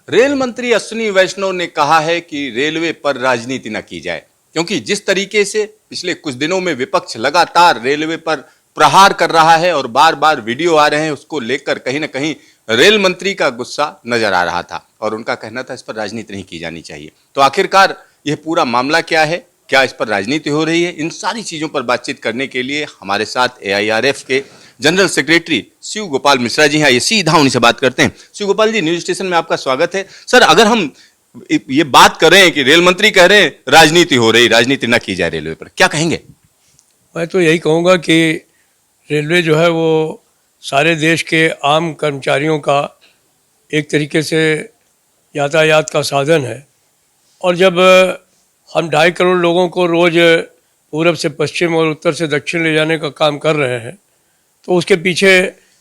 Rail मंत्री अश्विनी वैष्णव ने कहा है कि रेलवे पर राजनीति न की जाए, क्योंकि जिस तरीके से पिछले कुछ दिनों में विपक्ष लगातार रेलवे पर प्रहार कर रहा है और बार बार वीडियो आ रहे हैं, उसको लेकर कहीं ना कहीं रेल मंत्री का गुस्सा नजर आ रहा था और उनका कहना था इस पर राजनीति नहीं की जानी चाहिए। तो आखिरकार यह पूरा मामला क्या है, क्या इस पर राजनीति हो रही है, इन सारी चीजों पर बातचीत करने के लिए हमारे साथ AIRF के जनरल सेक्रेटरी शिव गोपाल मिश्रा जी हैं। आइए सीधा उन्हीं से बात करते हैं। शिव गोपाल जी, न्यूज स्टेशन में आपका स्वागत है। सर, अगर हम ये बात कर रहे हैं कि रेल मंत्री कह रहे हैं राजनीति हो रही, राजनीति न की जाए रेलवे पर, क्या कहेंगे? मैं तो यही कहूँगा कि रेलवे जो है वो सारे देश के आम कर्मचारियों का एक तरीके से यातायात का साधन है, और जब हम 2.5 करोड़ लोगों को रोज़ पूरब से पश्चिम और उत्तर से दक्षिण ले जाने का काम कर रहे हैं, तो उसके पीछे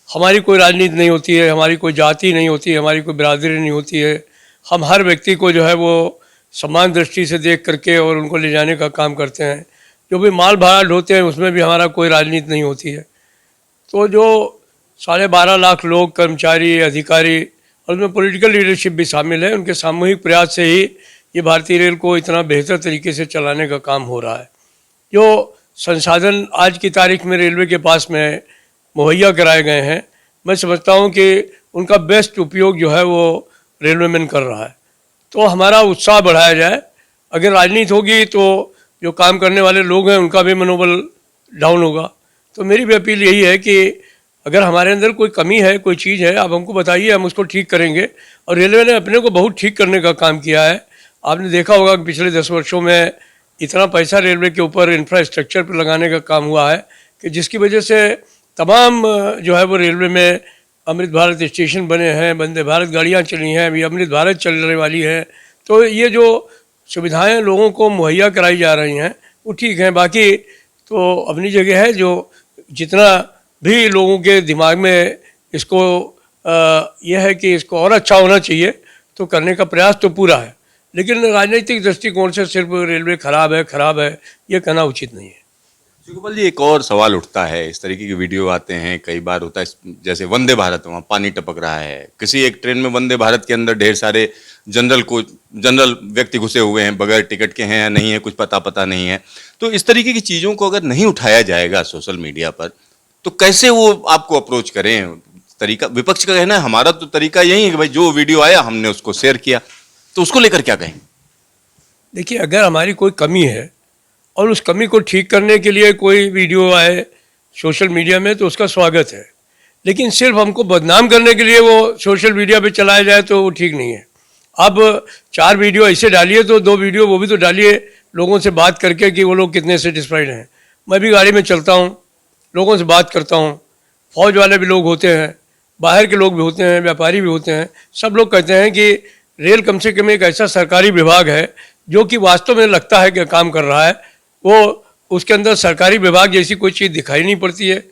हमारी कोई राजनीति नहीं होती है, हमारी कोई जाति नहीं होती है, हमारी कोई बिरादरी नहीं होती है। हम हर व्यक्ति को जो है वो समान दृष्टि से देख करके और उनको ले जाने का काम करते हैं। जो भी माल भाड़ा ढोते हैं उसमें भी हमारा कोई राजनीति नहीं होती है। तो जो 12.5 लाख लोग, कर्मचारी, अधिकारी और उसमें पॉलिटिकल लीडरशिप भी शामिल है, उनके सामूहिक प्रयास से ही ये भारतीय रेल को इतना बेहतर तरीके से चलाने का काम हो रहा है। जो संसाधन आज की तारीख में रेलवे के पास में मुहैया कराए गए हैं, मैं समझता हूँ कि उनका बेस्ट उपयोग जो है वो रेलवे मैन कर रहा है। तो हमारा उत्साह बढ़ाया जाए। अगर राजनीति होगी तो जो काम करने वाले लोग हैं उनका भी मनोबल डाउन होगा। तो मेरी भी अपील यही है कि अगर हमारे अंदर कोई कमी है, कोई चीज़ है, आप हमको बताइए, हम उसको ठीक करेंगे। और रेलवे ने अपने को बहुत ठीक करने का काम किया है। आपने देखा होगा कि पिछले 10 वर्षों में इतना पैसा रेलवे के ऊपर इंफ्रास्ट्रक्चर पर लगाने का काम हुआ है कि जिसकी वजह से तमाम जो है वो रेलवे में अमृत भारत स्टेशन बने हैं, वंदे भारत गाड़ियाँ चली हैं, अभी अमृत भारत चलने वाली है। तो ये जो सुविधाएं लोगों को मुहैया कराई जा रही हैं वो ठीक हैं। बाकी तो अपनी जगह है, जो जितना भी लोगों के दिमाग में इसको यह है कि इसको और अच्छा होना चाहिए, तो करने का प्रयास तो पूरा है। लेकिन राजनीतिक दृष्टिकोण से सिर्फ रेलवे खराब है ये कहना उचित नहीं है। शिवगोपाल जी, एक और सवाल उठता है, इस तरीके के वीडियो आते हैं, कई बार होता है जैसे वंदे भारत, वहाँ पानी टपक रहा है, किसी एक ट्रेन में वंदे भारत के अंदर ढेर सारे जनरल व्यक्ति घुसे हुए हैं, बगैर टिकट के हैं या नहीं है, कुछ पता नहीं है। तो इस तरीके की चीज़ों को अगर नहीं उठाया जाएगा सोशल मीडिया पर, तो कैसे वो आपको अप्रोच करें? तरीका विपक्ष का कहना है, हमारा तो तरीका यही है कि भाई जो वीडियो आया हमने उसको शेयर किया। तो उसको लेकर क्या कहें? देखिए, अगर हमारी कोई कमी है और उस कमी को ठीक करने के लिए कोई वीडियो आए सोशल मीडिया में तो उसका स्वागत है। लेकिन सिर्फ हमको बदनाम करने के लिए वो सोशल मीडिया पे चलाया जाए तो वो ठीक नहीं है। अब 4 वीडियो ऐसे डालिए तो 2 वीडियो वो भी तो डालिए लोगों से बात करके कि वो लोग कितने सेटिस्फाइड हैं। मैं भी गाड़ी में चलता हूँ, लोगों से बात करता हूँ, फौज वाले भी लोग होते हैं, बाहर के लोग भी होते हैं, व्यापारी भी होते हैं। सब लोग कहते हैं कि रेल कम से कम एक ऐसा सरकारी विभाग है जो कि वास्तव में लगता है कि काम कर रहा है। वो उसके अंदर सरकारी विभाग जैसी कोई चीज़ दिखाई नहीं पड़ती है।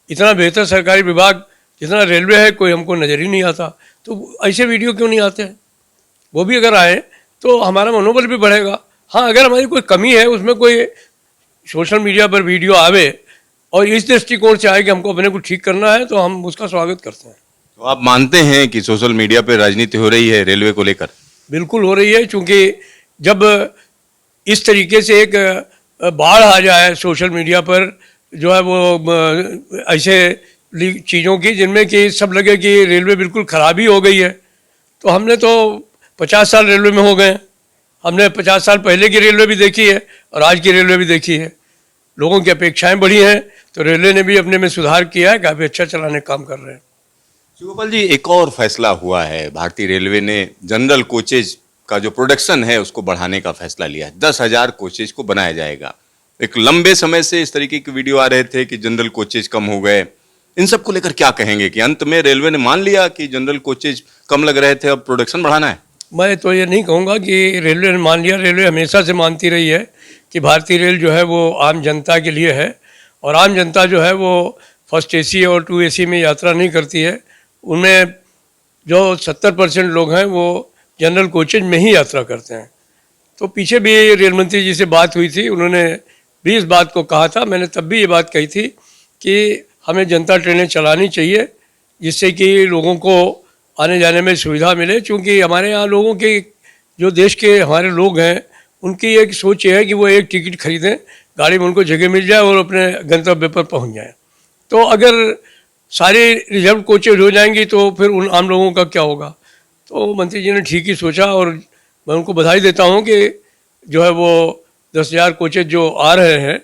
इतना बेहतर सरकारी विभाग जितना रेलवे है कोई हमको नज़र ही नहीं आता। तो ऐसे वीडियो क्यों नहीं आते हैं? वो भी अगर आए तो हमारा मनोबल भी बढ़ेगा। हाँ, अगर हमारी कोई कमी है, उसमें कोई सोशल मीडिया पर वीडियो आवे और इस दृष्टिकोण से आए कि हमको अपने को ठीक करना है, तो हम उसका स्वागत करते हैं। तो आप मानते हैं कि सोशल मीडिया पर राजनीति हो रही है रेलवे को लेकर? बिल्कुल हो रही है, क्योंकि जब इस तरीके से एक बाढ़ आ जाए सोशल मीडिया पर जो है वो ऐसे चीज़ों की जिनमें कि सब लगे कि रेलवे बिल्कुल ख़राबी हो गई है। तो हमने तो 50 साल रेलवे में हो गए, हमने 50 साल पहले की रेलवे भी देखी है और आज की रेलवे भी देखी है। लोगों की अपेक्षाएं बढ़ी हैं तो रेलवे ने भी अपने में सुधार किया है, काफ़ी अच्छा चलाने का काम कर रहे हैं। शिवगोपाल जी, एक और फैसला हुआ है, भारतीय रेलवे ने जनरल कोचेज का जो प्रोडक्शन है उसको बढ़ाने का फैसला लिया है। 10,000 कोचेज को बनाया जाएगा। एक लंबे समय से इस तरीके के वीडियो आ रहे थे कि जनरल कोचेज कम हो गए। इन सब को लेकर क्या कहेंगे कि अंत में रेलवे ने मान लिया कि जनरल कोचेज कम लग रहे थे, अब प्रोडक्शन बढ़ाना है? मैं तो ये नहीं कहूँगा कि रेलवे ने मान लिया। रेलवे हमेशा से मानती रही है कि भारतीय रेल जो है वो आम जनता के लिए है, और आम जनता जो है वो फर्स्ट AC और 2 AC में यात्रा नहीं करती है। उनमें जो 70% लोग हैं वो जनरल कोचेज में ही यात्रा करते हैं। तो पीछे भी रेल मंत्री जी से बात हुई थी, उन्होंने भी इस बात को कहा था। मैंने तब भी ये बात कही थी कि हमें जनता ट्रेनें चलानी चाहिए जिससे कि लोगों को आने जाने में सुविधा मिले, क्योंकि हमारे यहाँ लोगों के, जो देश के हमारे लोग हैं, उनकी एक सोच ये है कि वो एक टिकट खरीदें, गाड़ी में उनको जगह मिल जाए और अपने गंतव्य पर पहुँच जाएँ। तो अगर सारे रिजर्व कोचेज हो जाएंगी तो फिर उन आम लोगों का क्या होगा। तो मंत्री जी ने ठीक ही सोचा, और मैं उनको बधाई देता हूँ कि जो है वो 10,000 कोचेज जो आ रहे हैं,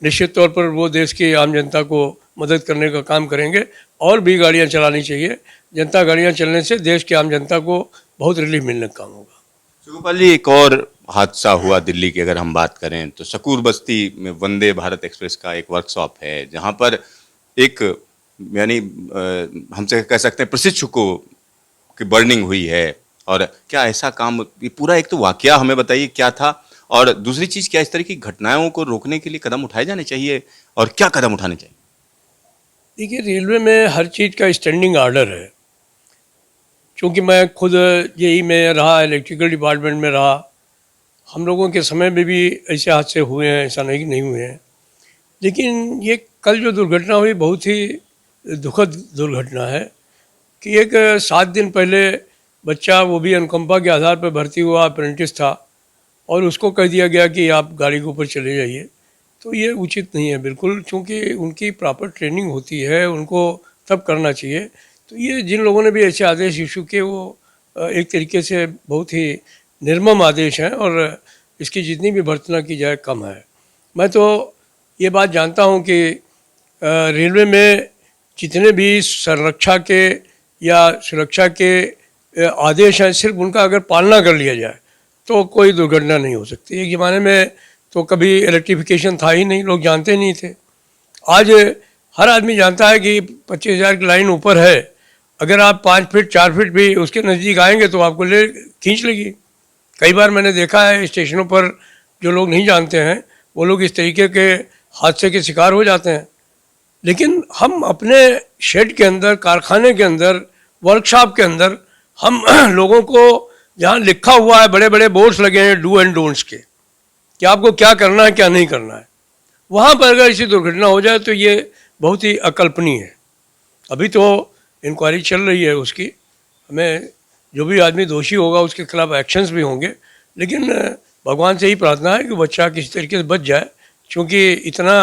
निश्चित तौर पर वो देश की आम जनता को मदद करने का काम करेंगे। और भी गाड़ियाँ चलानी चाहिए, जनता गाड़ियाँ चलने से देश की आम जनता को बहुत रिलीफ मिलने का काम होगा। शिवपाल जी, एक और हादसा हुआ दिल्ली की अगर हम बात करें तो सकूर बस्ती में वंदे भारत एक्सप्रेस का एक वर्कशॉप है, जहां पर एक यानी हमसे कह सकते हैं प्रशिक्षु को की बर्निंग हुई है। और क्या ऐसा काम, ये पूरा एक तो वाकया हमें बताइए क्या था, और दूसरी चीज क्या इस तरह की घटनाओं को रोकने के लिए कदम उठाए जाने चाहिए और क्या कदम उठाने चाहिए? देखिए, रेलवे में हर चीज़ का स्टैंडिंग ऑर्डर है। चूँकि मैं खुद जेई में रहा, इलेक्ट्रिकल डिपार्टमेंट में रहा, हम लोगों के समय में भी ऐसे हादसे हुए हैं, ऐसा नहीं हुए हैं। लेकिन ये कल जो दुर्घटना हुई बहुत ही दुखद दुर्घटना है कि एक 7 दिन पहले बच्चा, वो भी अनुकंपा के आधार पर भर्ती हुआ अप्रेंटिस था, और उसको कह दिया गया कि आप गाड़ी के ऊपर चले जाइए। तो ये उचित नहीं है बिल्कुल, क्योंकि उनकी प्रॉपर ट्रेनिंग होती है, उनको तब करना चाहिए। तो ये जिन लोगों ने भी ऐसे आदेश इशू किए, वो एक तरीके से बहुत ही निर्मम आदेश हैं, और इसकी जितनी भी भर्त्सना की जाए कम है। मैं तो ये बात जानता हूँ कि रेलवे में जितने भी संरक्षा के या सुरक्षा के आदेश हैं, सिर्फ उनका अगर पालना कर लिया जाए तो कोई दुर्घटना नहीं हो सकती। एक ज़माने में तो कभी इलेक्ट्रिफिकेशन था ही नहीं, लोग जानते नहीं थे। आज हर आदमी जानता है कि 25,000 की लाइन ऊपर है, अगर आप 5 फीट 4 फीट भी उसके नज़दीक आएंगे तो आपको ले खींच लेगी। कई बार मैंने देखा है स्टेशनों पर, जो लोग नहीं जानते हैं वो लोग इस तरीके के हादसे के शिकार हो जाते हैं। लेकिन हम अपने शेड के अंदर, कारखाने के अंदर, वर्कशॉप के अंदर, हम लोगों को, जहाँ लिखा हुआ है, बड़े बड़े बोर्ड्स लगे हैं डू एंड डोंट्स के, कि आपको क्या करना है क्या नहीं करना है, वहाँ पर अगर ऐसी दुर्घटना हो जाए तो ये बहुत ही अकल्पनीय है। अभी तो इंक्वायरी चल रही है उसकी, हमें जो भी आदमी दोषी होगा उसके खिलाफ एक्शंस भी होंगे। लेकिन भगवान से ही प्रार्थना है कि बच्चा किसी तरीके से बच जाए, क्योंकि इतना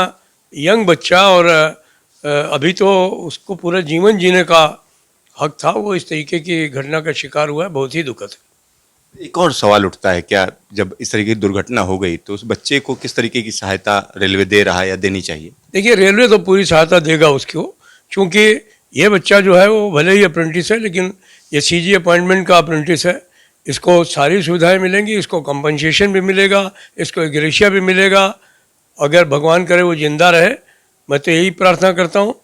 यंग बच्चा, और अभी तो उसको पूरा जीवन जीने का हक था, वो इस तरीके की घटना का शिकार हुआ है, बहुत ही दुखद है। एक और सवाल उठता है, क्या जब इस तरह की दुर्घटना हो गई तो उस बच्चे को किस तरीके की सहायता रेलवे दे रहा है या देनी चाहिए? देखिए, रेलवे तो पूरी सहायता देगा उसको, क्योंकि ये बच्चा जो है वो भले ही अप्रेंटिस है, लेकिन ये सीजी अपॉइंटमेंट का अप्रेंटिस है, इसको सारी सुविधाएं मिलेंगी, इसको कंपनसेशन भी मिलेगा, इसको ग्रेशिया भी मिलेगा, अगर भगवान करे वो जिंदा रहे। मैं तो यही प्रार्थना करता हूँ।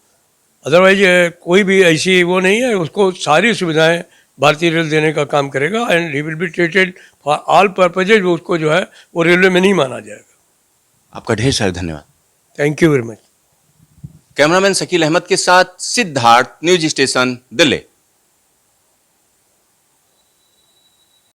अदरवाइज कोई भी ऐसी वो नहीं है, उसको सारी सुविधाएं भारतीय रेल देने का काम करेगा, and he will be treated for all purposes. उसको जो है वो रेलवे में नहीं माना जाएगा। आपका ढेर सारा धन्यवाद। Thank you very much. Cameraman Shakeel Ahmed के साथ सिद्धार्थ, न्यूज स्टेशन, दिल्ली।